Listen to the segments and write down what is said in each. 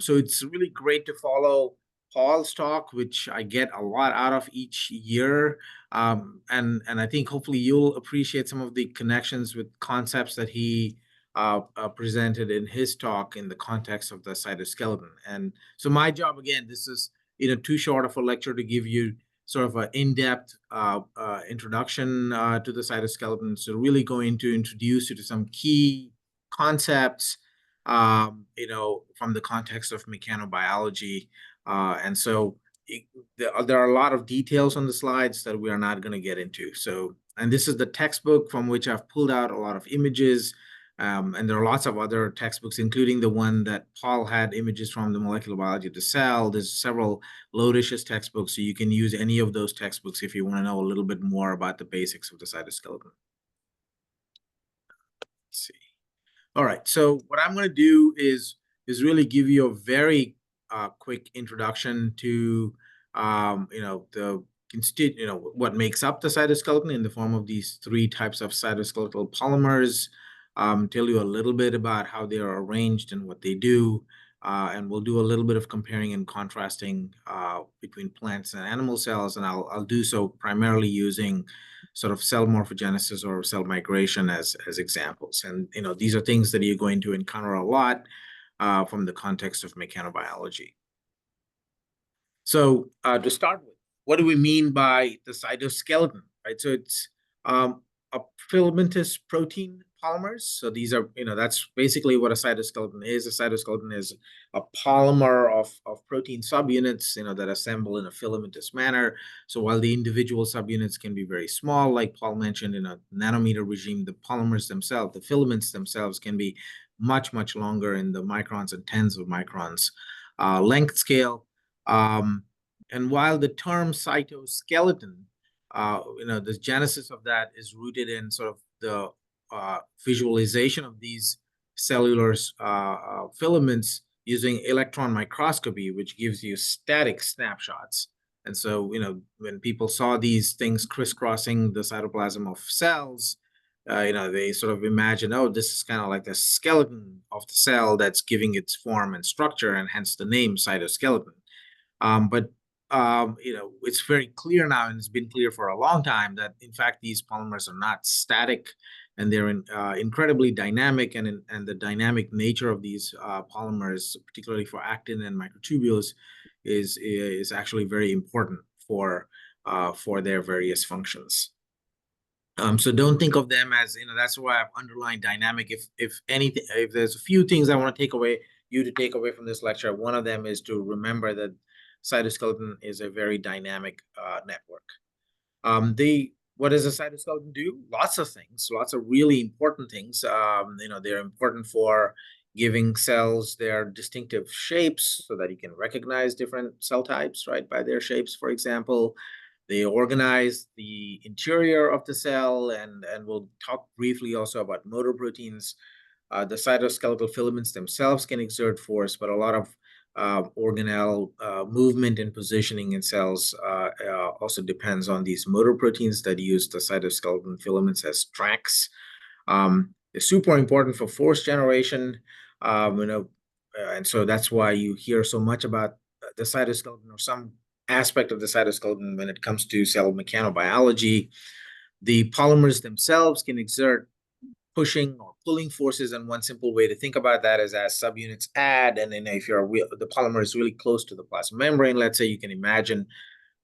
So it's really great to follow Paul's talk, which I get a lot out of each year. And I think hopefully you'll appreciate some of the connections with concepts that he presented in his talk in the context of the cytoskeleton. And so my job, again, this is too short of a lecture to give you sort of an in-depth introduction to the cytoskeleton. So really going to introduce you to some key concepts, from the context of mechanobiology. And so there are a lot of details on the slides that we are not going to get into. So, and this is the textbook from which I've pulled out a lot of images. And there are lots of other textbooks, including the one that Paul had images from, the molecular biology of the cell. There's several Lodish's textbooks, so you can use any of those textbooks if you want to know a little bit more about the basics of the cytoskeleton. Let's see. All right, so what I'm going to do is really give you a very quick introduction to what makes up the cytoskeleton in the form of these three types of cytoskeletal polymers. Tell you a little bit about how they are arranged and what they do, and we'll do a little bit of comparing and contrasting between plants and animal cells, and I'll do so primarily using sort of cell morphogenesis or cell migration as examples. And these are things that you're going to encounter a lot from the context of mechanobiology. So to start with, what do we mean by the cytoskeleton, right? So it's a filamentous protein polymers. So these are, that's basically what a cytoskeleton is. A cytoskeleton is a polymer of protein subunits, that assemble in a filamentous manner. So while the individual subunits can be very small, like Paul mentioned, in a nanometer regime, the polymers themselves, the filaments themselves, can be much, much longer in the microns and tens of microns length scale. And while the term cytoskeleton, the genesis of that is rooted in sort of the visualization of these cellular filaments using electron microscopy, which gives you static snapshots. And so, when people saw these things crisscrossing the cytoplasm of cells, they sort of imagine, oh, this is kind of like the skeleton of the cell that's giving its form and structure, and hence the name cytoskeleton. But it's very clear now, and it's been clear for a long time, that in fact these polymers are not static, and they're incredibly dynamic. And the dynamic nature of these polymers, particularly for actin and microtubules, is actually very important for their various functions. So don't think of them as, that's why I've underlined dynamic. If anything, if there's a few things I want to take away from this lecture, one of them is to remember that cytoskeleton is a very dynamic network. What does a cytoskeleton do? Lots of things, lots of really important things. They're important for giving cells their distinctive shapes so that you can recognize different cell types, right, by their shapes, for example. They organize the interior of the cell, and we'll talk briefly also about motor proteins. The cytoskeletal filaments themselves can exert force, but a lot of organelle movement and positioning in cells also depends on these motor proteins that use the cytoskeleton filaments as tracks. They're super important for force generation, and so that's why you hear so much about the cytoskeleton, or some aspect of the cytoskeleton, when it comes to cell mechanobiology. The polymers themselves can exert pushing or pulling forces, and one simple way to think about that is as subunits add, and then if the polymer is really close to the plasma membrane, let's say, you can imagine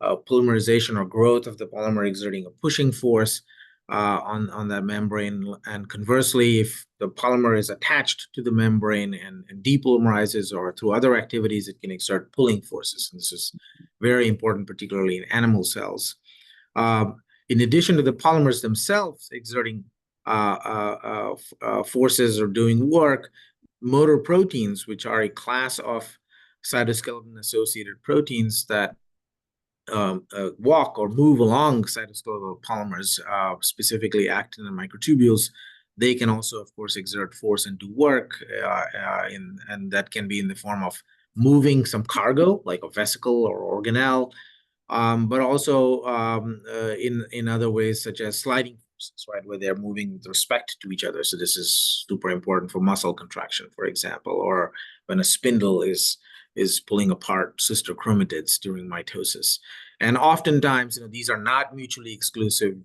polymerization or growth of the polymer exerting a pushing force on that membrane. And conversely, if the polymer is attached to the membrane and depolymerizes, or through other activities, it can exert pulling forces. And this is very important, particularly in animal cells. In addition to the polymers themselves exerting forces or doing work, motor proteins, which are a class of cytoskeleton-associated proteins that walk or move along cytoskeletal polymers, specifically actin and microtubules, they can also, of course, exert force and do work, and that can be in the form of moving some cargo, like a vesicle or organelle, but also in other ways, such as sliding forces, right, where they're moving with respect to each other. So this is super important for muscle contraction, for example, or when a spindle is is pulling apart sister chromatids during mitosis. And oftentimes, these are not mutually exclusive.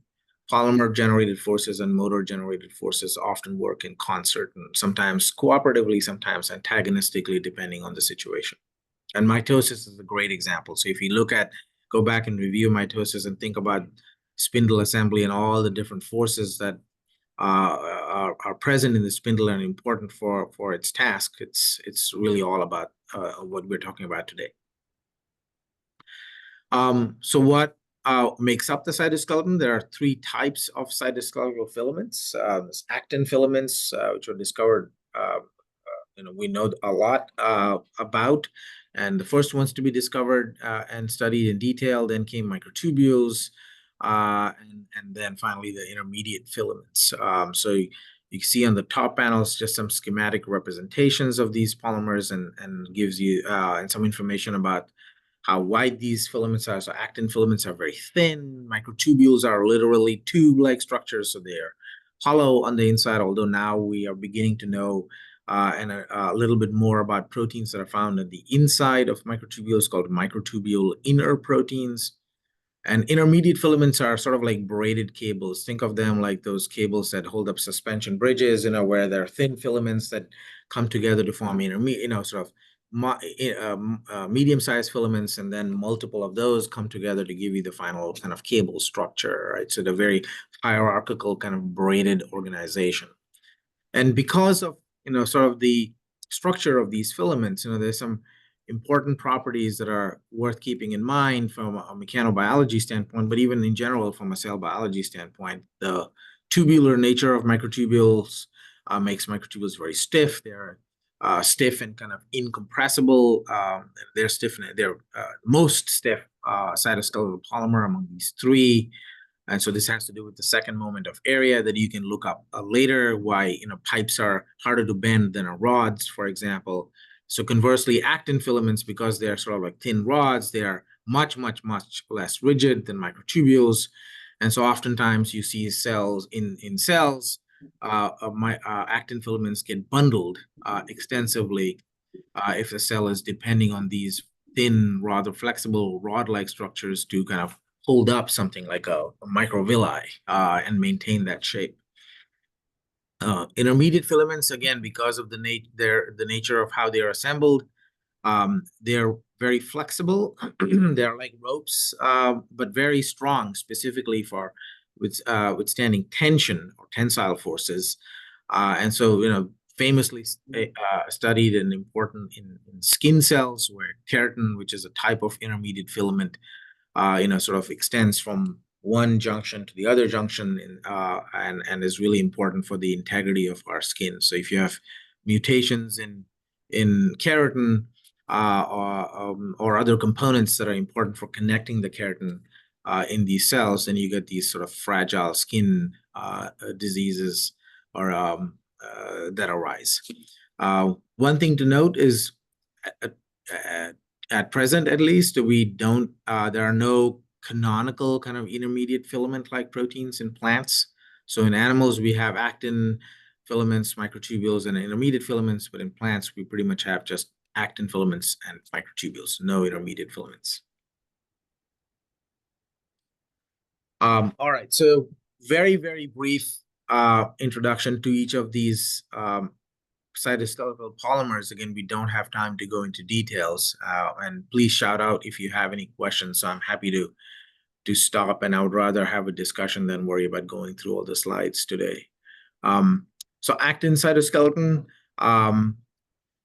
Polymer-generated forces and motor-generated forces often work in concert, and sometimes cooperatively, sometimes antagonistically, depending on the situation. And mitosis is a great example. So if you go back and review mitosis and think about spindle assembly and all the different forces that are present in the spindle and important for its task, it's really all about what we're talking about today. So what makes up the cytoskeleton? There are three types of cytoskeletal filaments. There's actin filaments, which were discovered, we know a lot about. And the first ones to be discovered and studied in detail, then came microtubules, and then finally the intermediate filaments. So you see on the top panels just some schematic representations of these polymers and gives you and some information about how wide these filaments are. So actin filaments are very thin. Microtubules are literally tube-like structures, so they're hollow on the inside, although now we are beginning to know and a little bit more about proteins that are found at the inside of microtubules called microtubule inner proteins. And intermediate filaments are sort of like braided cables. Think of them like those cables that hold up suspension bridges, where there are thin filaments that come together to form sort of medium-sized filaments, and then multiple of those come together to give you the final kind of cable structure, right? So the very hierarchical kind of braided organization. And because of, sort of the structure of these filaments, there's some important properties that are worth keeping in mind from a mechanobiology standpoint, but even in general from a cell biology standpoint. The tubular nature of microtubules makes microtubules very stiff. They're stiff and kind of incompressible. They're stiff. They're most stiff cytoskeletal polymer among these three. And so this has to do with the second moment of area that you can look up later, why pipes are harder to bend than rods, for example. So conversely, actin filaments, because they're sort of like thin rods, they are much, much, much less rigid than microtubules. And so oftentimes you see cells in cells, actin filaments get bundled extensively if the cell is depending on these thin, rather flexible rod-like structures to kind of hold up something like a microvilli and maintain that shape. Intermediate filaments, again, because of the nature of how they are assembled, they're very flexible. They're like ropes, but very strong, specifically for withstanding tension or tensile forces. And so, famously studied and important in skin cells, where keratin, which is a type of intermediate filament, sort of extends from one junction to the other junction, and is really important for the integrity of our skin. So if you have mutations in keratin or other components that are important for connecting the keratin in these cells, then you get these sort of fragile skin diseases or that arise. One thing to note is at present, at least, we don't, there are no canonical kind of intermediate filament-like proteins in plants. So in animals, we have actin filaments, microtubules, and intermediate filaments, but in plants, we pretty much have just actin filaments and microtubules, no intermediate filaments. All right, so very, very brief introduction to each of these cytoskeletal polymers. Again, we don't have time to go into details, and please shout out if you have any questions. So I'm happy to stop, and I would rather have a discussion than worry about going through all the slides today. So actin cytoskeleton,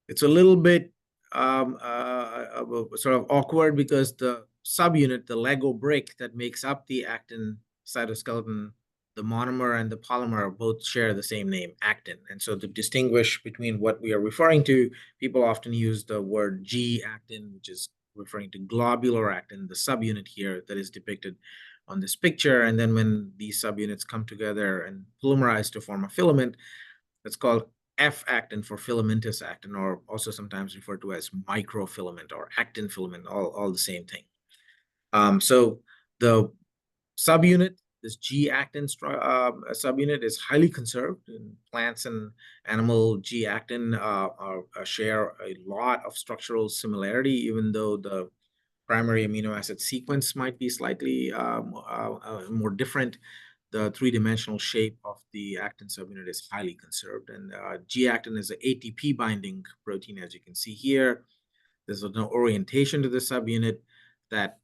it's a little bit sort of awkward because the subunit, the Lego brick that makes up the actin cytoskeleton, the monomer and the polymer both share the same name, actin. And so to distinguish between what we are referring to, people often use the word G-actin, which is referring to globular actin, the subunit here that is depicted on this picture. And then when these subunits come together and polymerize to form a filament, that's called F-actin for filamentous actin, or also sometimes referred to as microfilament or actin filament, all the same thing. So the subunit This G-actin subunit is highly conserved in plants and animal. G-actin share a lot of structural similarity, even though the primary amino acid sequence might be slightly more different. The three-dimensional shape of the actin subunit is highly conserved. And G-actin is an ATP binding protein, as you can see here. There's no orientation to the subunit that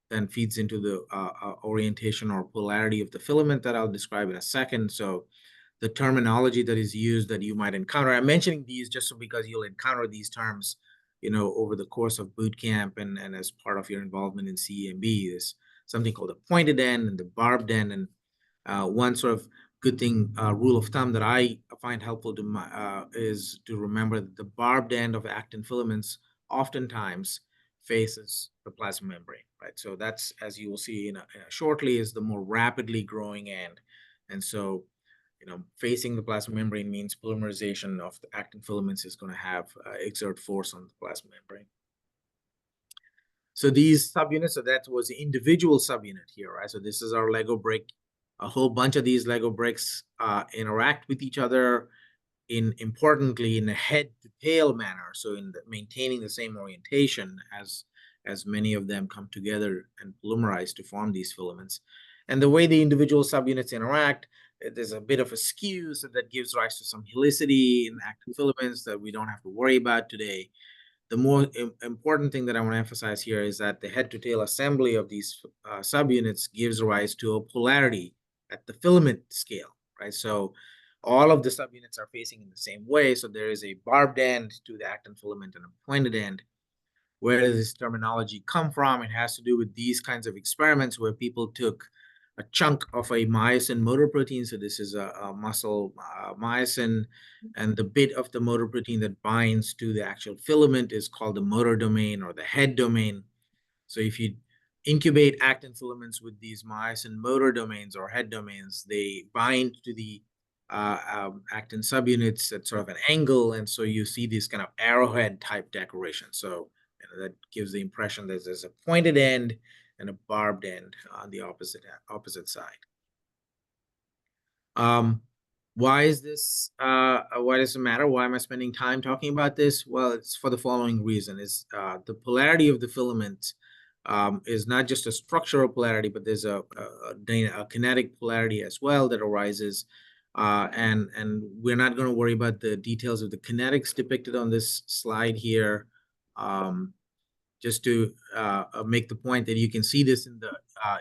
then feeds into the orientation or polarity of the filament that I'll describe in a second. So the terminology that is used that you might encounter, I'm mentioning these just because you'll encounter these terms, over the course of boot camp and as part of your involvement in CEMB. There's something called the pointed end and the barbed end. And one sort of good thing, rule of thumb that I find helpful is to remember that the barbed end of actin filaments oftentimes faces the plasma membrane, right? So that's, as you will see shortly, is the more rapidly growing end. And so, facing the plasma membrane means polymerization of the actin filaments is going to have exert force on the plasma membrane. So these subunits, so that was the individual subunit here, right? So this is our Lego brick. A whole bunch of these Lego bricks interact with each other importantly in a head to tail manner. So maintaining the same orientation as many of them come together and polymerize to form these filaments. And the way the individual subunits interact, there's a bit of a skew, so that gives rise to some helicity in actin filaments that we don't have to worry about today. The more important thing that I want to emphasize here is that the head-to-tail assembly of these subunits gives rise to a polarity at the filament scale, right? So all of the subunits are facing in the same way. So there is a barbed end to the actin filament and a pointed end. Where does this terminology come from? It has to do with these kinds of experiments where people took a chunk of a myosin motor protein. So this is a muscle myosin, and the bit of the motor protein that binds to the actual filament is called the motor domain or the head domain. So if you incubate actin filaments with these myosin motor domains or head domains, they bind to the actin subunits at sort of an angle, and so you see this kind of arrowhead type decoration. So that gives the impression that there's a pointed end and a barbed end on the opposite side. Why is this? Why does it matter? Why am I spending time talking about this? Well, it's for the following reason: is the polarity of the filament is not just a structural polarity, but there's a kinetic polarity as well that arises. And we're not going to worry about the details of the kinetics depicted on this slide here. Just to make the point that you can see this in the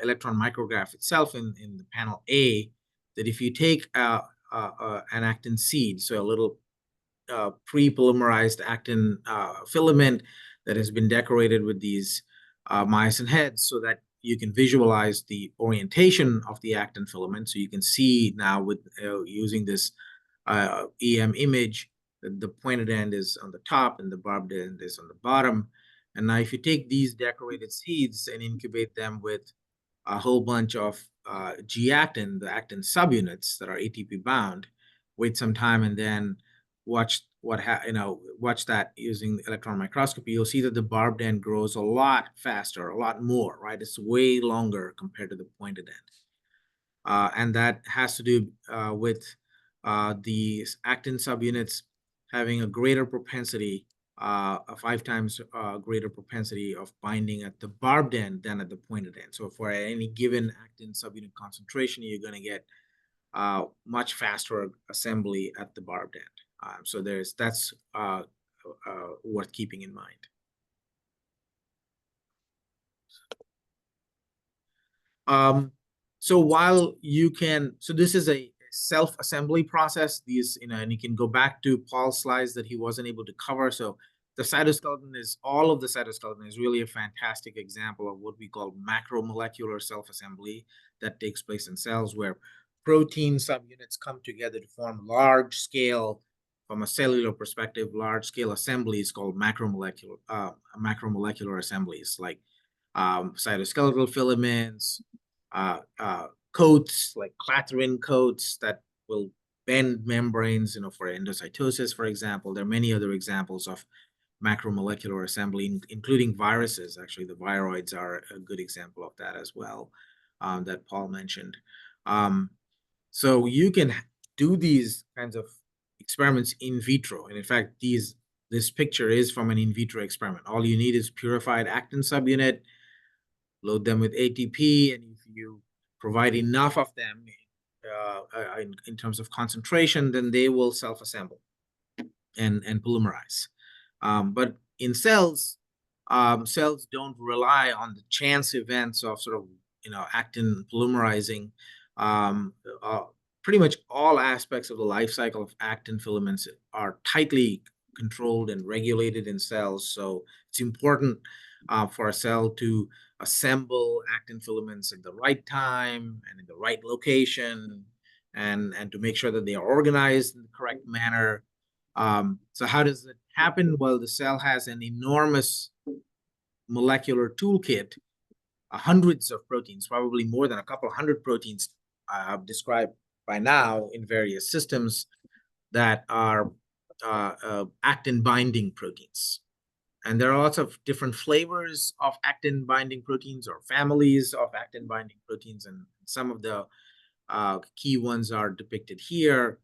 electron micrograph itself in the panel A, that if you take an actin seed, so a little pre-polymerized actin filament that has been decorated with these myosin heads, so that you can visualize the orientation of the actin filament. So you can see now with using this EM image that the pointed end is on the top and the barbed end is on the bottom. And now if you take these decorated seeds and incubate them with a whole bunch of G-actin, the actin subunits that are ATP bound, wait some time and then watch watch that using electron microscopy, you'll see that the barbed end grows a lot faster, a lot more, right? It's way longer compared to the pointed end. And that has to do with the actin subunits having a greater propensity, a 5 times greater propensity of binding at the barbed end than at the pointed end. So for any given actin subunit concentration, you're going to get much faster assembly at the barbed end. So that's worth keeping in mind. So while you can, so this is a self-assembly process. These, and you can go back to Paul's slides that he wasn't able to cover. So the cytoskeleton all of the cytoskeleton is really a fantastic example of what we call macromolecular self-assembly that takes place in cells, where protein subunits come together to form large scale, from a cellular perspective, large scale assemblies called macromolecular assemblies, like cytoskeletal filaments, coats like clathrin coats that will bend membranes, for endocytosis, for example. There are many other examples of macromolecular assembly, including viruses. Actually, the viroids are a good example of that as well, that Paul mentioned. So you can do these kinds of experiments in vitro. And in fact, this picture is from an in vitro experiment. All you need is purified actin subunit, load them with ATP, and if you provide enough of them in terms of concentration, then they will self-assemble and polymerize. But in cells, cells don't rely on the chance events of sort of actin polymerizing. Um, uh, Pretty much all aspects of the life cycle of actin filaments are tightly controlled and regulated in cells. So it's important for a cell to assemble actin filaments at the right time and in the right location, and to make sure that they are organized in the correct manner. So how does it happen? Well, the cell has an enormous molecular toolkit, hundreds of proteins, probably more than a couple hundred proteins described by now in various systems that are actin binding proteins. And there are lots of different flavors of actin binding proteins or families of actin binding proteins. And some of the key ones are depicted here.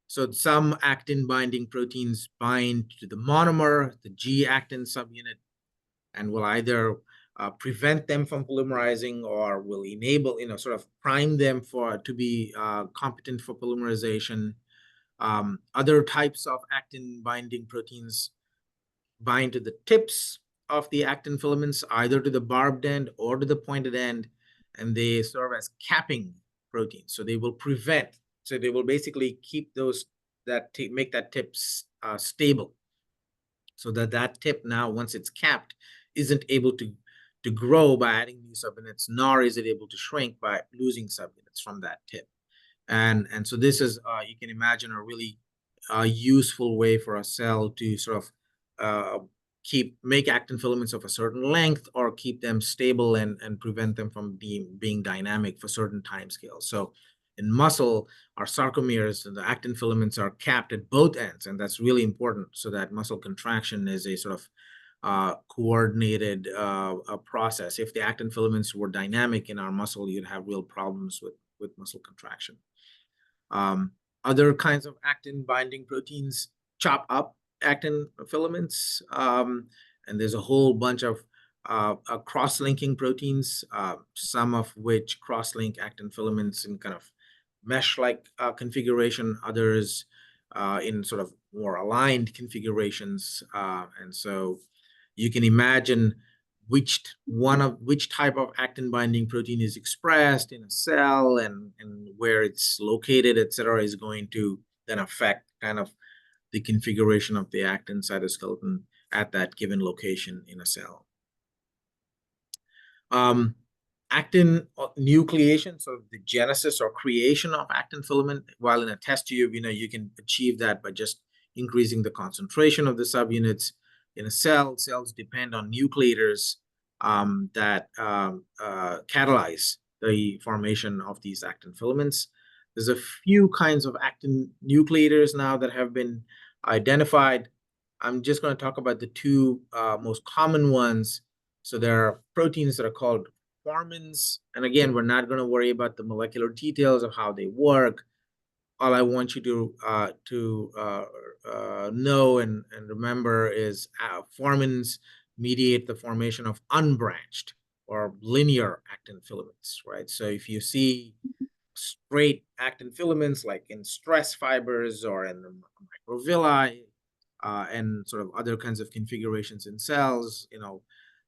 So some actin binding proteins bind to the monomer, the G-actin subunit, and will either prevent them from polymerizing or will enable, sort of prime them to be competent for polymerization. Other types of actin binding proteins bind to the tips of the actin filaments, either to the barbed end or to the pointed end, and they serve as capping proteins. So they will basically keep make that tip stable, so that tip now, once it's capped, isn't able to grow by adding new subunits, nor is it able to shrink by losing subunits from that tip. And so this is, you can imagine, a really useful way for a cell to sort of uh, make actin filaments of a certain length, or keep them stable and prevent them from being dynamic for certain time scales. So in muscle, our sarcomeres, the actin filaments are capped at both ends, and that's really important so that muscle contraction is a sort of coordinated process. If the actin filaments were dynamic in our muscle, you'd have real problems with muscle contraction. Other kinds of actin binding proteins chop up actin filaments, and there's a whole bunch of cross-linking proteins, some of which cross-link actin filaments in kind of mesh-like configuration, others in sort of more aligned configurations. And so you can imagine which type of actin binding protein is expressed in a cell, and where it's located, et cetera, is going to then affect kind of the configuration of the actin cytoskeleton at that given location in a cell. Actin nucleation, so the genesis or creation of actin filament, while in a test tube, you can achieve that by just increasing the concentration of the subunits. In a cell, cells depend on nucleators that catalyze the formation of these actin filaments. There's a few kinds of actin nucleators now that have been identified. I'm just going to talk about the two most common ones. So there are proteins that are called formins. And again, we're not going to worry about the molecular details of how they work. All I want you to know and remember is formins mediate the formation of unbranched or linear actin filaments, right? So if you see straight actin filaments like in stress fibers or in the microvilli, and sort of other kinds of configurations in cells,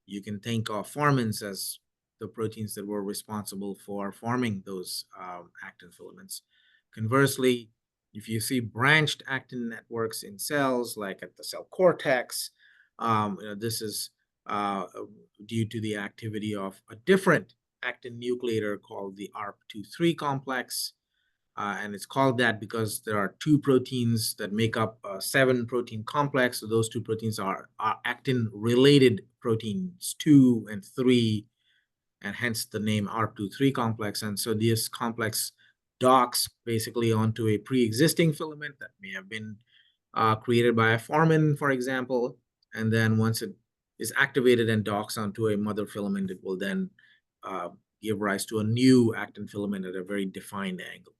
you can think of formins as the proteins that were responsible for forming those actin filaments. Conversely, if you see branched actin networks in cells, like at the cell cortex, this is due to the activity of a different actin nucleator called the ARP23 complex. And it's called that because there are two proteins that make up a 7-protein complex. So those two proteins are actin-related proteins 2 and 3, and hence the name ARP23 complex. And so this complex docks basically onto a pre-existing filament that may have been created by a formin, for example. And then once it is activated and docks onto a mother filament, it will then give rise to a new actin filament at a very defined angle.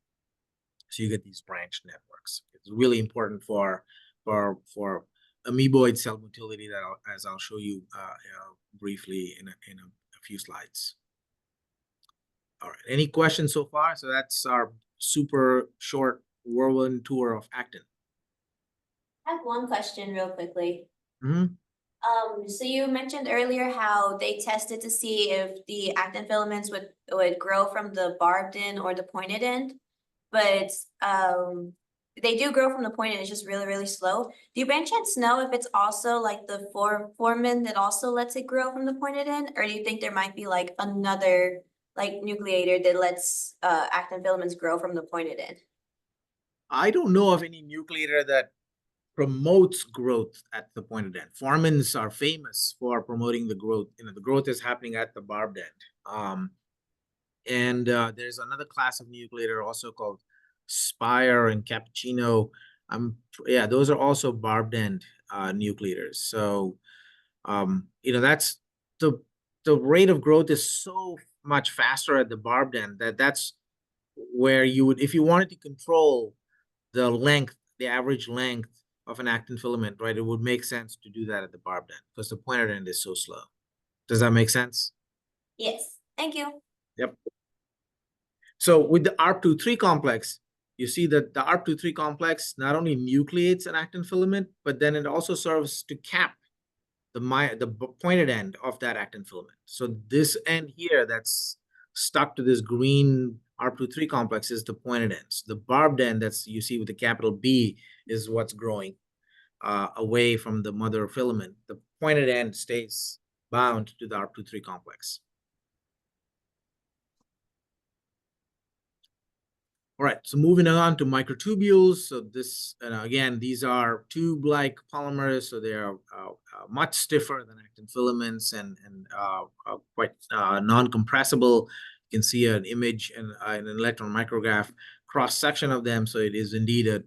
So you get these branched networks. It's really important for amoeboid cell motility that as I'll show you briefly in a few slides. All right. Any questions so far? So that's our super short whirlwind tour of actin. I have one question real quickly. Mm-hmm. So you mentioned earlier how they tested to see if the actin filaments would grow from the barbed end or the pointed end, but they do grow from the point and it's just really, really slow. Do you by any chance know if it's also like the foramen that also lets it grow from the pointed end, or do you think there might be like another like nucleator that lets actin filaments grow from the pointed end? I don't know of any nucleator that promotes growth at the pointed end. Foramens are famous for promoting the growth. The growth is happening at the barbed end. And there's another class of nucleator also called Spire and Cappuccino. Yeah, those are also barbed end nucleators. So that's the rate of growth is so much faster at the barbed end that's where you would, if you wanted to control the length, the average length of an actin filament, right, it would make sense to do that at the barbed end because the pointed end is so slow. Does that make sense? Yes. Thank you. Yep. So with the ARP23 complex, you see that the ARP23 complex not only nucleates an actin filament, but then it also serves to cap the pointed end of that actin filament. So this end here that's stuck to this green ARP23 complex is the pointed end. So the barbed end that's you see with the capital B is what's growing away from the mother filament. The pointed end stays bound to the ARP23 complex. All right, so moving on to microtubules. So this, again, these are tube-like polymers, so they are much stiffer than actin filaments and quite non-compressible. You can see an image and an electron micrograph cross section of them. So it is indeed a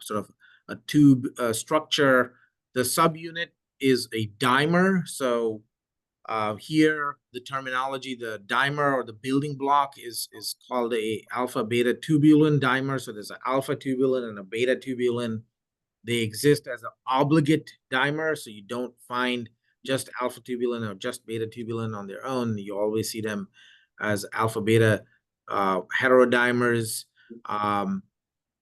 sort of a tube structure. The subunit is a dimer. So here, the terminology, the dimer or the building block is called a alpha beta tubulin dimer. So there's an alpha tubulin and a beta tubulin. They exist as an obligate dimer, so you don't find just alpha tubulin or just beta tubulin on their own. You always see them as alpha beta heterodimers,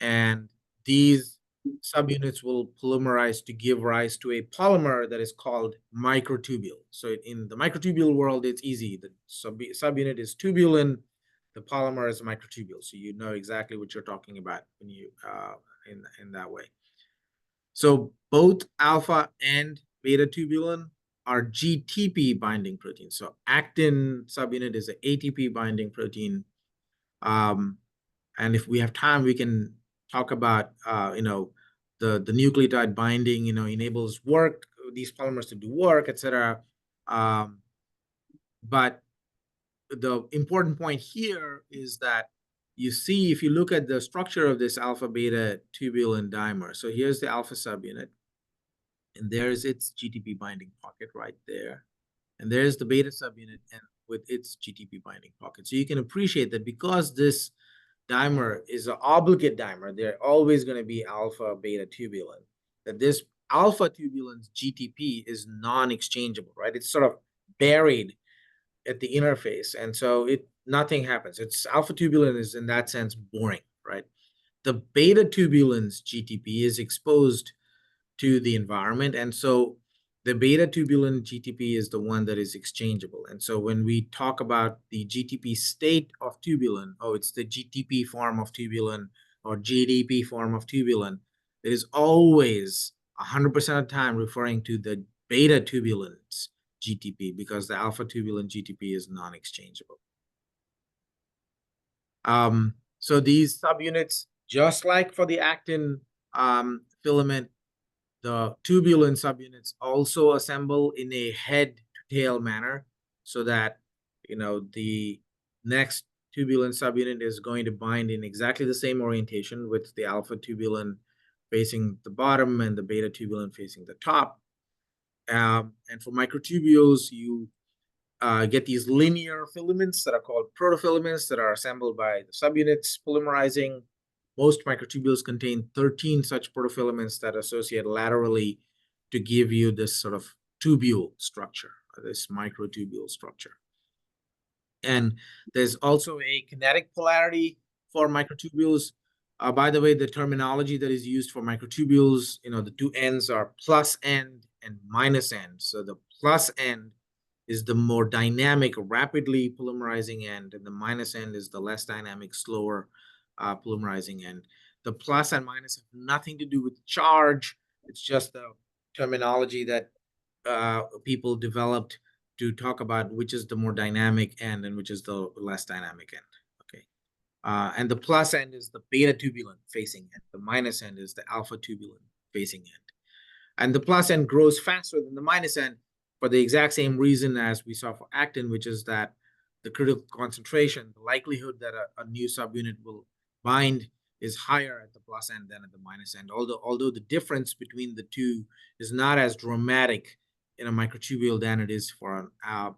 and these subunits will polymerize to give rise to a polymer that is called microtubule. So in the microtubule world, it's easy. The subunit is tubulin, the polymer is microtubule. So you know exactly what you're talking about when you in that way. So both alpha and beta tubulin are GTP binding proteins. So actin subunit is an ATP binding protein. And if we have time, we can talk about the nucleotide binding, enables work, these polymers to do work, etc. But the important point here is that you see, if you look at the structure of this alpha beta tubulin dimer, so here's the alpha subunit, and there's its GTP binding pocket right there. And there's the beta subunit and with its GTP binding pocket. So you can appreciate that because this dimer is an obligate dimer, they're always going to be alpha beta tubulin, that this alpha tubulin's GTP is non-exchangeable, right? It's sort of buried at the interface. And so nothing happens. It's alpha tubulin is in that sense boring, right? The beta tubulin's GTP is exposed to the environment. And so the beta tubulin GTP is the one that is exchangeable. And so when we talk about the GTP state of tubulin, it's the GTP form of tubulin or GDP form of tubulin, it is always 100% of the time referring to the beta tubulin's GTP because the alpha tubulin GTP is non-exchangeable. So these subunits, just like for the actin filament, the tubulin subunits also assemble in a head-to-tail manner so that, the next tubulin subunit is going to bind in exactly the same orientation with the alpha tubulin facing the bottom and the beta tubulin facing the top. And for microtubules, you get these linear filaments that are called protofilaments that are assembled by the subunits polymerizing. Most microtubules contain 13 such protofilaments that associate laterally to give you this sort of tubule structure, this microtubule structure. And there's also a kinetic polarity for microtubules. By the way, the terminology that is used for microtubules, the two ends are plus end and minus end. So the plus end is the more dynamic, rapidly polymerizing end, and the minus end is the less dynamic, slower polymerizing end. The plus and minus have nothing to do with charge. It's just the terminology that people developed to talk about which is the more dynamic end and which is the less dynamic end. Okay. And the plus end is the beta tubulin facing end. The minus end is the alpha tubulin facing end. And the plus end grows faster than the minus end for the exact same reason as we saw for actin, which is that the critical concentration, the likelihood that a new subunit will bind is higher at the plus end than at the minus end. Although the difference between the two is not as dramatic in a microtubule than it is for an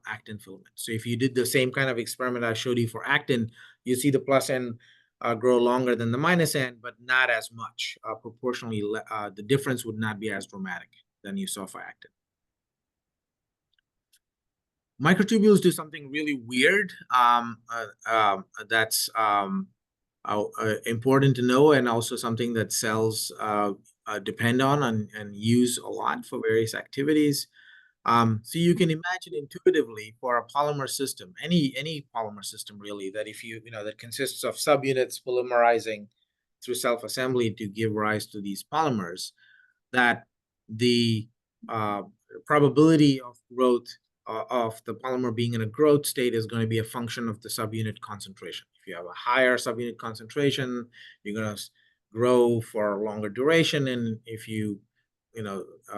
actin filament. So if you did the same kind of experiment I showed you for actin, you see the plus end grow longer than the minus end, but not as much. Proportionally, the difference would not be as dramatic than you saw for actin. Microtubules do something really weird that's important to know, and also something that cells depend on and use a lot for various activities. So you can imagine intuitively for a polymer system, any polymer system really, that if that consists of subunits polymerizing through self-assembly to give rise to these polymers, that the probability of growth of the polymer being in a growth state is going to be a function of the subunit concentration. If you have a higher subunit concentration, you're going to grow for a longer duration. And if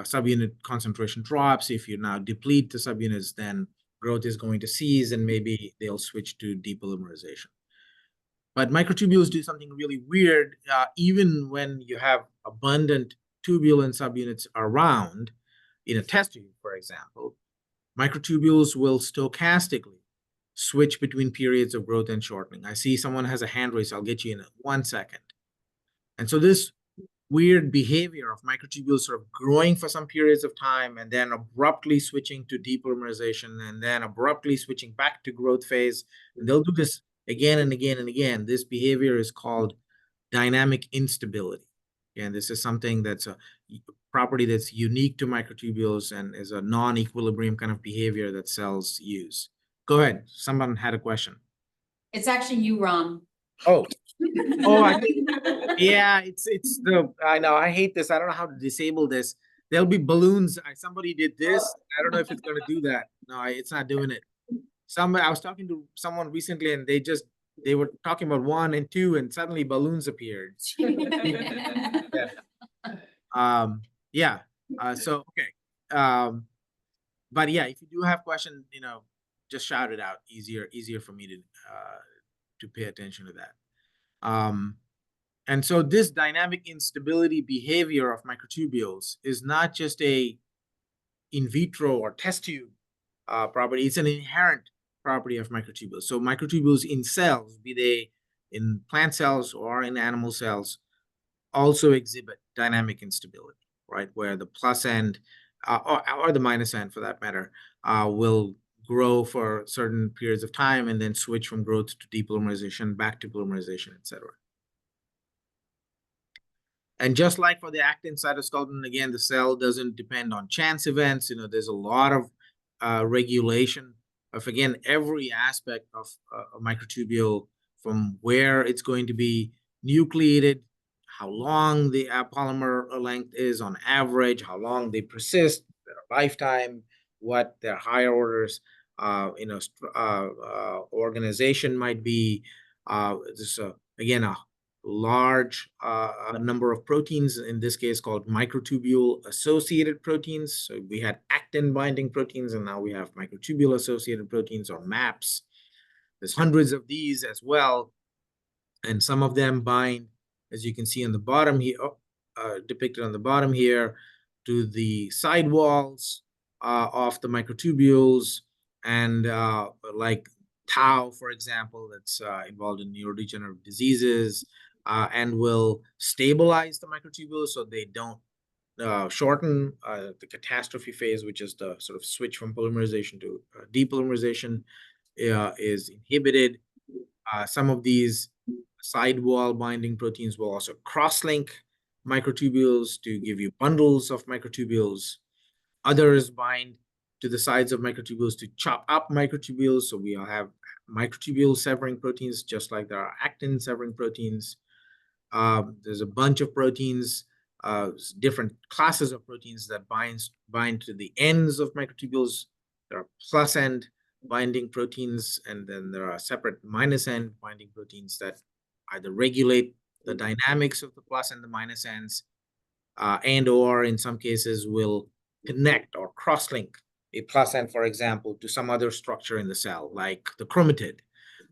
subunit concentration drops, if you now deplete the subunits, then growth is going to cease and maybe they'll switch to depolymerization. But microtubules do something really weird. Even when you have abundant tubulin subunits around in a test tube, for example, microtubules will stochastically switch between periods of growth and shortening. I see someone has a hand raised. I'll get you in 1 second. And so this weird behavior of microtubules sort of growing for some periods of time and then abruptly switching to depolymerization and then abruptly switching back to growth phase. And they'll do this again and again and again. This behavior is called dynamic instability. And this is something that's a property that's unique to microtubules and is a non-equilibrium kind of behavior that cells use. Go ahead. Someone had a question. It's actually you, Ram. Oh, I think, yeah, I know, I hate this. I don't know how to disable this. There'll be balloons. Somebody did this. I don't know if it's going to do that. No, it's not doing it. I was talking to someone recently and they were talking about 1 and 2 and suddenly balloons appeared. Yeah. So, okay. But yeah, if you do have questions, just shout it out. Easier for me to pay attention to that. And so this dynamic instability behavior of microtubules is not just a in vitro or test tube property, it's an inherent property of microtubules. So microtubules in cells, be they in plant cells or in animal cells, also exhibit dynamic instability, right? Where the plus end or the minus end for that matter will grow for certain periods of time and then switch from growth to depolymerization, back to polymerization, etc. And just like for the actin cytoskeleton, again, the cell doesn't depend on chance events. There's a lot of regulation of, again, every aspect of a microtubule, from where it's going to be nucleated, how long the polymer length is on average, how long they persist, their lifetime, what their higher orders, organization might be. This again, a large number of proteins, in this case called microtubule associated proteins. So we had actin binding proteins, and now we have microtubule associated proteins, or MAPs. There's hundreds of these as well, and some of them bind, as you can see on the bottom here, depicted on the bottom here, to the sidewalls of the microtubules. and like tau, for example, that's involved in neurodegenerative diseases, and will stabilize the microtubules so they don't shorten. The catastrophe phase, which is the sort of switch from polymerization to depolymerization, is inhibited. Some of these sidewall binding proteins will also cross-link microtubules to give you bundles of microtubules. Others bind to the sides of microtubules to chop up microtubules. So we all have microtubule severing proteins, just like there are actin severing proteins. There's a bunch of proteins, different classes of proteins that bind to the ends of microtubules. There are plus end binding proteins, and then there are separate minus end binding proteins that either regulate the dynamics of the plus and the minus ends, and or in some cases will connect or cross-link a plus end, for example, to some other structure in the cell, like the chromatid,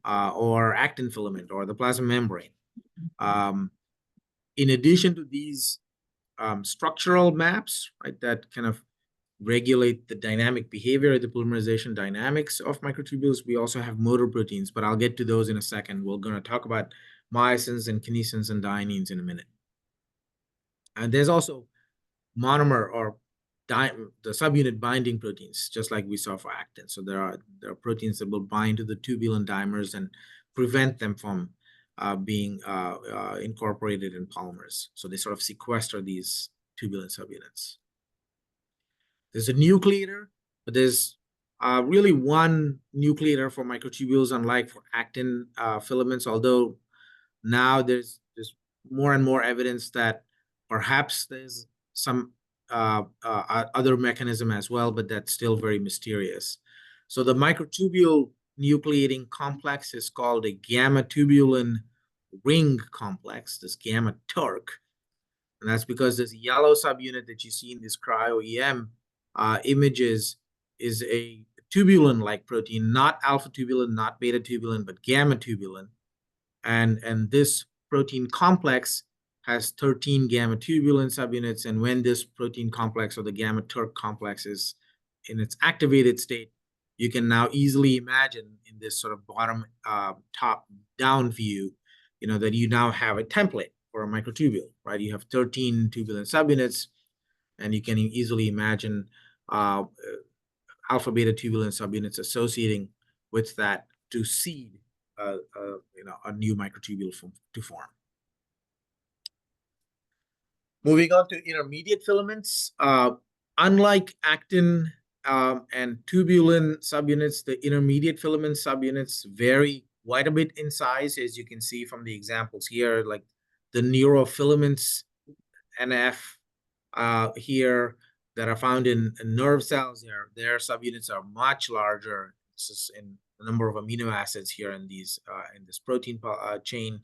or actin filament, or the plasma membrane. In addition to these structural maps, right, that kind of regulate the dynamic behavior, the polymerization dynamics of microtubules, we also have motor proteins, but I'll get to those in a second. We're going to talk about myosins and kinesins and dyneins in a minute. And there's also monomer or the subunit binding proteins, just like we saw for actin. So there are proteins that will bind to the tubulin dimers and prevent them from being incorporated in polymers. So they sort of sequester these tubulin subunits. There's a nucleator, but there's really one nucleator for microtubules, unlike for actin filaments, although now there's more and more evidence that perhaps there's some other mechanism as well, but that's still very mysterious. So the microtubule nucleating complex is called a gamma tubulin ring complex, this gamma TURC. And that's because this yellow subunit that you see in these cryo-EM images is a tubulin-like protein, not alpha tubulin, not beta tubulin, but gamma tubulin. And this protein complex has 13 gamma tubulin subunits. And when this protein complex, or the gamma TURC complex, is in its activated state, you can now easily imagine in this sort of bottom top down view, that you now have a template for a microtubule, right? You have 13 tubulin subunits, and you can easily imagine alpha beta tubulin subunits associating with that to seed a new microtubule to form. Moving on to intermediate filaments, unlike actin and tubulin subunits, the intermediate filament subunits vary quite a bit in size, as you can see from the examples here, like the neurofilaments NF here that are found in nerve cells. Their subunits are much larger. This is in the number of amino acids here in these in this protein chain,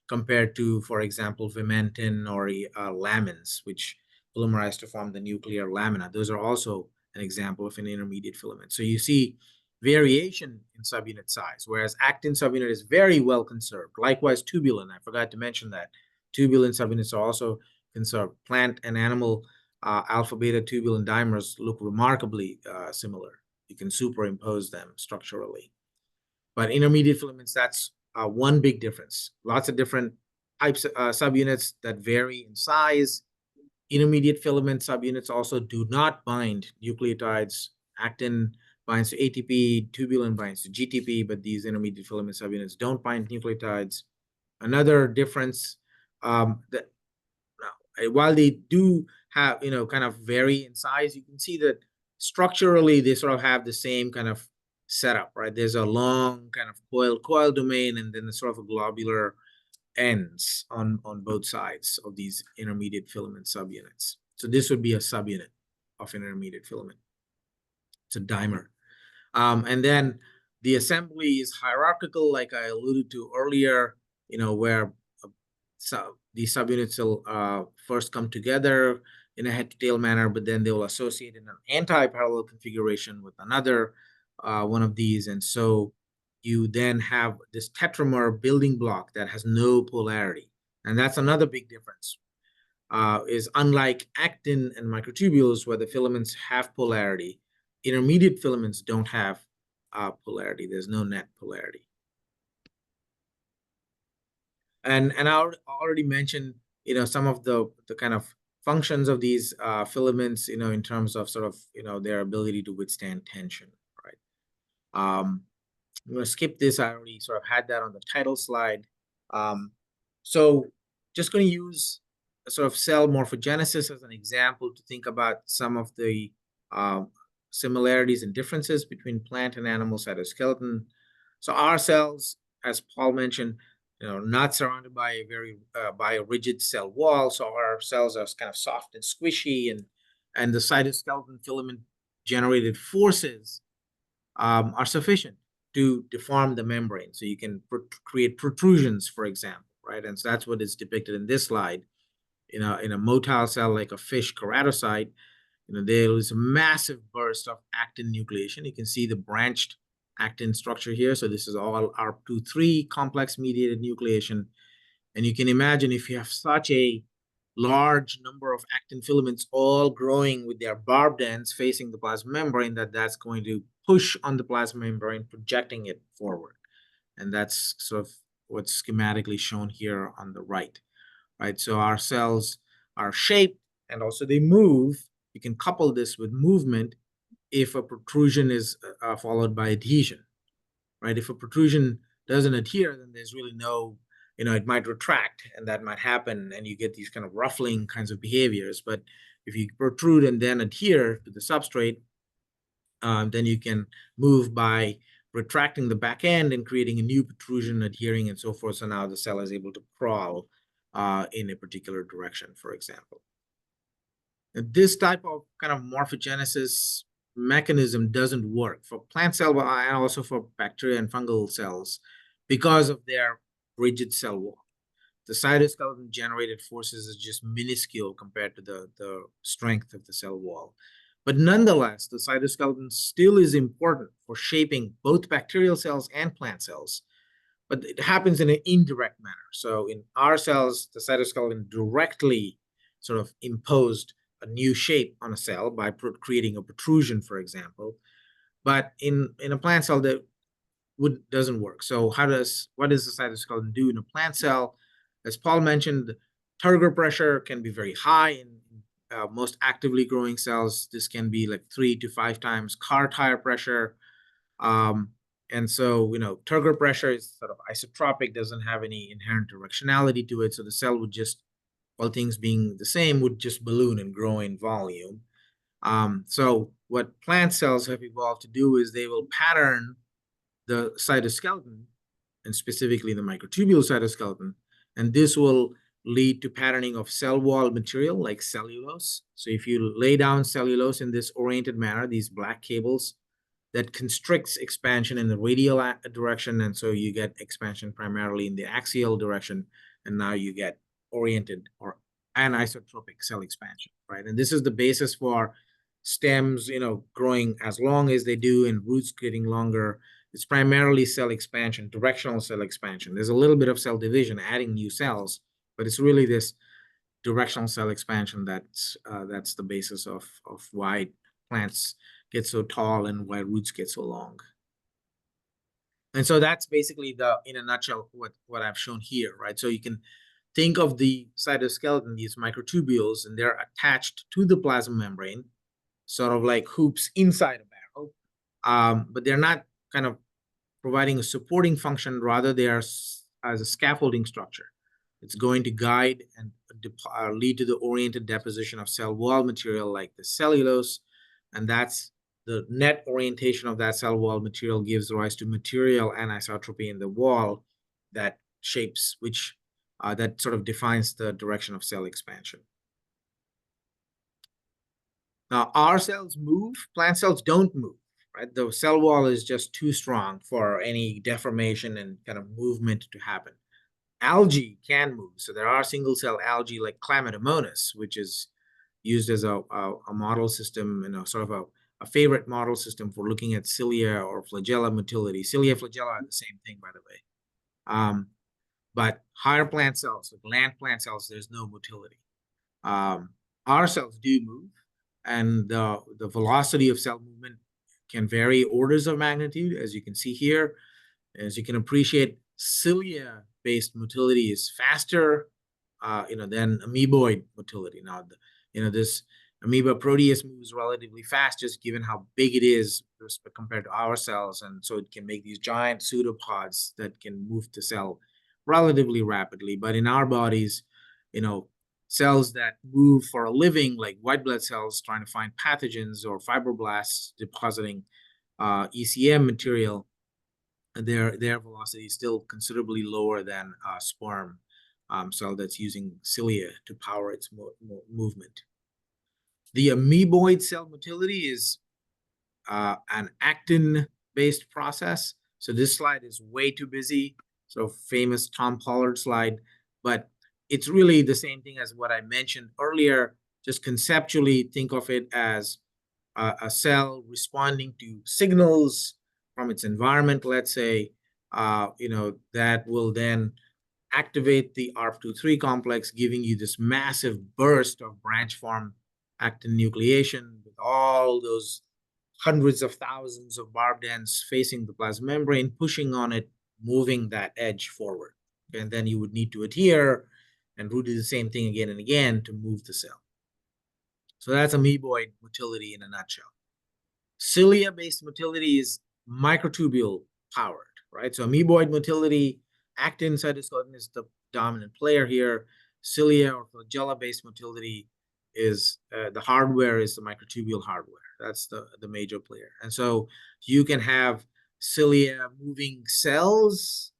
compared to, for example, vimentin or lamins, which polymerize to form the nuclear lamina. Those are also an example of an intermediate filament. So you see variation in subunit size, whereas actin subunit is very well conserved. Likewise, tubulin, I forgot to mention that. Tubulin subunits are also conserved. Plant and animal alpha beta tubulin dimers look remarkably similar. You can superimpose them structurally. But intermediate filaments, that's one big difference. Lots of different types of subunits that vary in size. Intermediate filament subunits also do not bind nucleotides. Actin binds to ATP, tubulin binds to GTP, but these intermediate filament subunits don't bind nucleotides. Another difference, that while they do have, kind of vary in size, you can see that structurally they sort of have the same kind of setup, right? There's a long kind of coil domain, and then sort of a globular ends on both sides of these intermediate filament subunits. So this would be a subunit of an intermediate filament. It's a dimer. And then the assembly is hierarchical, like I alluded to earlier, where these subunits will first come together in a head-to-tail manner, but then they will associate in an anti-parallel configuration with another one of these. And so you then have this tetramer building block that has no polarity. And that's another big difference, is unlike actin and microtubules, where the filaments have polarity, intermediate filaments don't have polarity. There's no net polarity. And I already mentioned, some of the kind of functions of these filaments, in terms of sort of, their ability to withstand tension, right? I'm going to skip this. I already sort of had that on the title slide. So just going to use a sort of cell morphogenesis as an example to think about some of the similarities and differences between plant and animal cytoskeleton. So our cells, as Paul mentioned, not surrounded by a rigid cell wall. So our cells are kind of soft and squishy, and the cytoskeleton filament generated forces are sufficient to deform the membrane. So you can create protrusions, for example, right? And so that's what is depicted in this slide. In a motile cell like a fish keratocyte, there is a massive burst of actin nucleation. You can see the branched actin structure here. So this is all ARP2/3 complex mediated nucleation. And you can imagine if you have such a large number of actin filaments all growing with their barbed ends facing the plasma membrane, that's going to push on the plasma membrane, projecting it forward. And that's sort of what's schematically shown here on the right, right? So our cells are shaped and also they move. You can couple this with movement if a protrusion is followed by adhesion, right? If a protrusion doesn't adhere, then there's really no, it might retract and that might happen and you get these kind of ruffling kinds of behaviors. But if you protrude and then adhere to the substrate, then you can move by retracting the back end and creating a new protrusion, adhering, and so forth. So now the cell is able to crawl in a particular direction, for example. And this type of kind of morphogenesis mechanism doesn't work for plant cell and also for bacteria and fungal cells because of their rigid cell wall. The cytoskeleton generated forces is just minuscule compared to the strength of the cell wall. But nonetheless, the cytoskeleton still is important for shaping both bacterial cells and plant cells, but it happens in an indirect manner. So in our cells, the cytoskeleton directly sort of imposed a new shape on a cell by creating a protrusion, for example. But in a plant cell, that doesn't work. So what does the cytoskeleton do in a plant cell? As Paul mentioned, the turgor pressure can be very high in most actively growing cells. This can be like 3 to 5 times car tire pressure. And so, turgor pressure is sort of isotropic, doesn't have any inherent directionality to it. So the cell would just, all things being the same, would just balloon and grow in volume. So what plant cells have evolved to do is they will pattern the cytoskeleton, and specifically the microtubule cytoskeleton, and this will lead to patterning of cell wall material like cellulose. So if you lay down cellulose in this oriented manner, these black cables, that constricts expansion in the radial direction, and so you get expansion primarily in the axial direction, and now you get oriented or anisotropic cell expansion, right? And this is the basis for stems, growing as long as they do and roots getting longer. It's primarily cell expansion, directional cell expansion. There's a little bit of cell division, adding new cells, but it's really this directional cell expansion that's the basis of why plants get so tall and why roots get so long. And so that's basically in a nutshell, what I've shown here, right? So you can think of the cytoskeleton, these microtubules, and they're attached to the plasma membrane, sort of like hoops inside a barrel. But they're not kind of providing a supporting function, rather they are as a scaffolding structure. It's going to guide and lead to the oriented deposition of cell wall material like the cellulose, and that's the net orientation of that cell wall material gives rise to material anisotropy in the wall that shapes that sort of defines the direction of cell expansion. Now, our cells move, plant cells don't move, right? The cell wall is just too strong for any deformation and kind of movement to happen. Algae can move. So there are single cell algae like Chlamydomonas, which is used as a model system, sort of a favorite model system for looking at cilia or flagella motility. Cilia, flagella are the same thing, by the way. But higher plant cells, like land plant cells, there's no motility. Our cells do move, and the velocity of cell movement can vary orders of magnitude, as you can see here. As you can appreciate, cilia-based motility is faster, than amoeboid motility. Now, this amoeba proteus moves relatively fast, just given how big it is compared to our cells, and so it can make these giant pseudopods that can move the cell relatively rapidly. But in our bodies, cells that move for a living, like white blood cells trying to find pathogens or fibroblasts depositing ECM material, their velocity is still considerably lower than a sperm cell that's using cilia to power its movement. The amoeboid cell motility is an actin-based process. So this slide is way too busy. So famous Tom Pollard slide, but it's really the same thing as what I mentioned earlier. Just conceptually think of it as a cell responding to signals from its environment, let's say, that will then activate the ARP23 complex, giving you this massive burst of branch form actin nucleation with all those hundreds of thousands of barbed ends facing the plasma membrane, pushing on it, moving that edge forward. And then you would need to adhere and do the same thing again and again to move the cell. So that's amoeboid motility in a nutshell. Cilia-based motility is microtubule powered, right? So amoeboid motility, actin cytoskeleton is the dominant player here. Cilia or flagella-based motility is the hardware is the microtubule hardware. That's the major player. And so you can have cilia moving cells,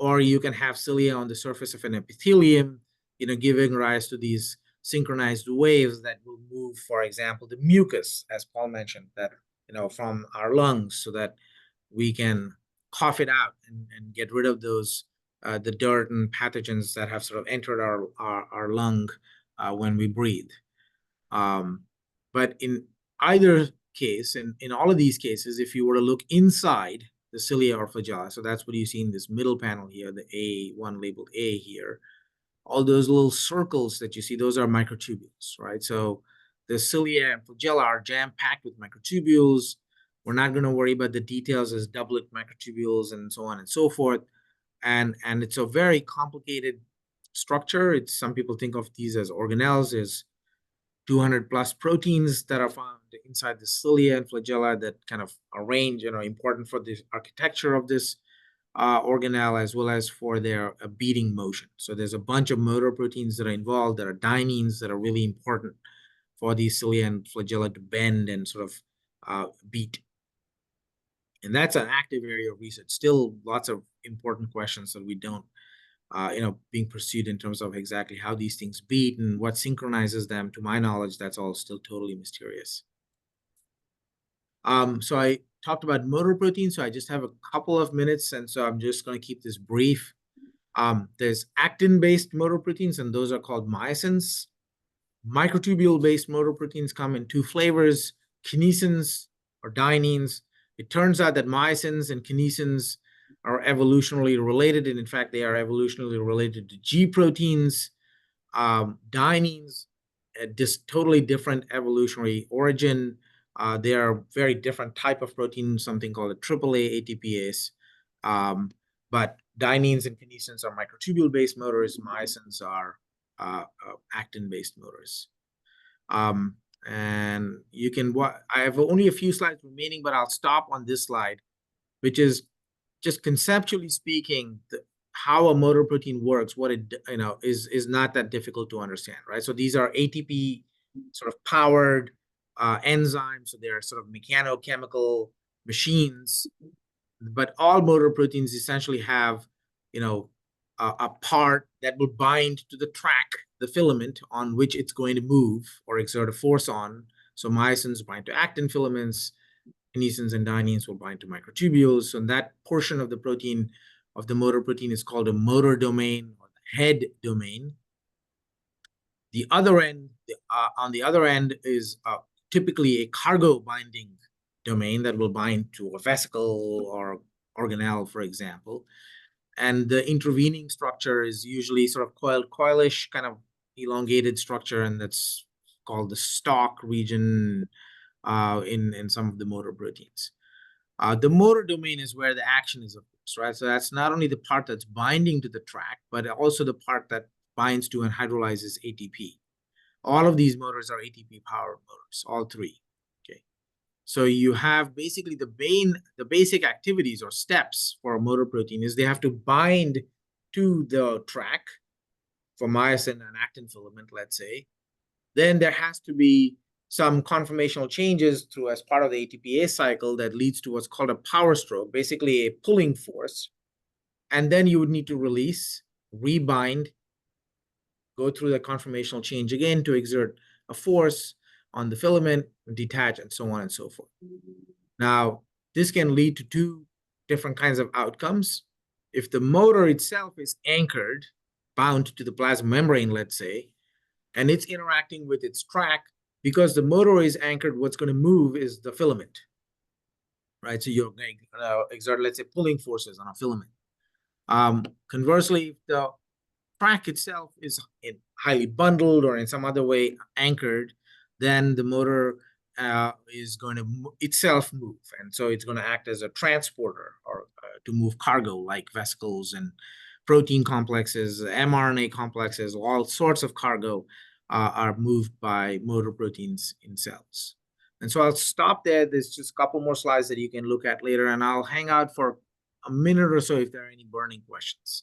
or you can have cilia on the surface of an epithelium, giving rise to these synchronized waves that will move, for example, the mucus, as Paul mentioned, that from our lungs, so that we can cough it out and get rid of those the dirt and pathogens that have sort of entered our lung when we breathe. But in either case, in all of these cases, if you were to look inside the cilia or flagella, so that's what you see in this middle panel here, the A1 labeled A here, all those little circles that you see, those are microtubules, right? So the cilia and flagella are jam-packed with microtubules. We're not going to worry about the details as doublet microtubules and so on and so forth. And it's a very complicated structure. Some people think of these as organelles. There's 200 plus proteins that are found inside the cilia and flagella that kind of arrange, important for the architecture of this organelle, as well as for their beating motion. So there's a bunch of motor proteins that are involved. There are dyneins that are really important for these cilia and flagella to bend and sort of beat. And that's an active area of research. Still lots of important questions that we don't, being pursued in terms of exactly how these things beat and what synchronizes them. To my knowledge, that's all still totally mysterious. So I talked about motor proteins, so I just have a couple of minutes, and so I'm just going to keep this brief. There's actin-based motor proteins, and those are called myosins. Microtubule-based motor proteins come in two flavors, kinesins or dyneins. It turns out that myosins and kinesins are evolutionarily related, and in fact, they are evolutionarily related to G proteins. Dyneins, totally different evolutionary origin. They are a very different type of protein, something called a AAA ATPase. But dyneins and kinesins are microtubule-based motors. Myosins are actin-based motors. And you can, I have only a few slides remaining, but I'll stop on this slide, which is just conceptually speaking, how a motor protein works, what it is not that difficult to understand, right? So these are ATP sort of powered enzymes, so they're sort of mechanochemical machines. But all motor proteins essentially have, a part that will bind to the track, the filament on which it's going to move or exert a force on. So myosins bind to actin filaments, kinesins and dyneins will bind to microtubules. So that portion of the protein, of the motor protein, is called a motor domain or the head domain. The other end, on the other end, is typically a cargo binding domain that will bind to a vesicle or organelle, for example. And the intervening structure is usually sort of coilish, kind of elongated structure, and that's called the stalk region. in some of the motor proteins. The motor domain is where the action is, of course, right? So that's not only the part that's binding to the track, but also the part that binds to and hydrolyzes ATP. All of these motors are ATP powered motors, all three. Okay. So you have basically the basic activities or steps for a motor protein is they have to bind to the track for myosin and actin filament, let's say. Then there has to be some conformational changes through as part of the ATPase cycle that leads to what's called a power stroke, basically a pulling force. And then you would need to release, rebind, go through the conformational change again to exert a force on the filament, detach, and so on and so forth. Now, this can lead to two different kinds of outcomes. If the motor itself is anchored, bound to the plasma membrane, let's say, and it's interacting with its track, because the motor is anchored, what's going to move is the filament, right? So you're going to exert, let's say, pulling forces on a filament. Conversely, if the track itself is highly bundled or in some other way anchored, then the motor is going to itself move. And so it's going to act as a transporter or to move cargo like vesicles and protein complexes, mRNA complexes, all sorts of cargo are moved by motor proteins in cells. And so I'll stop there. There's just a couple more slides that you can look at later, and I'll hang out for a minute or so if there are any burning questions.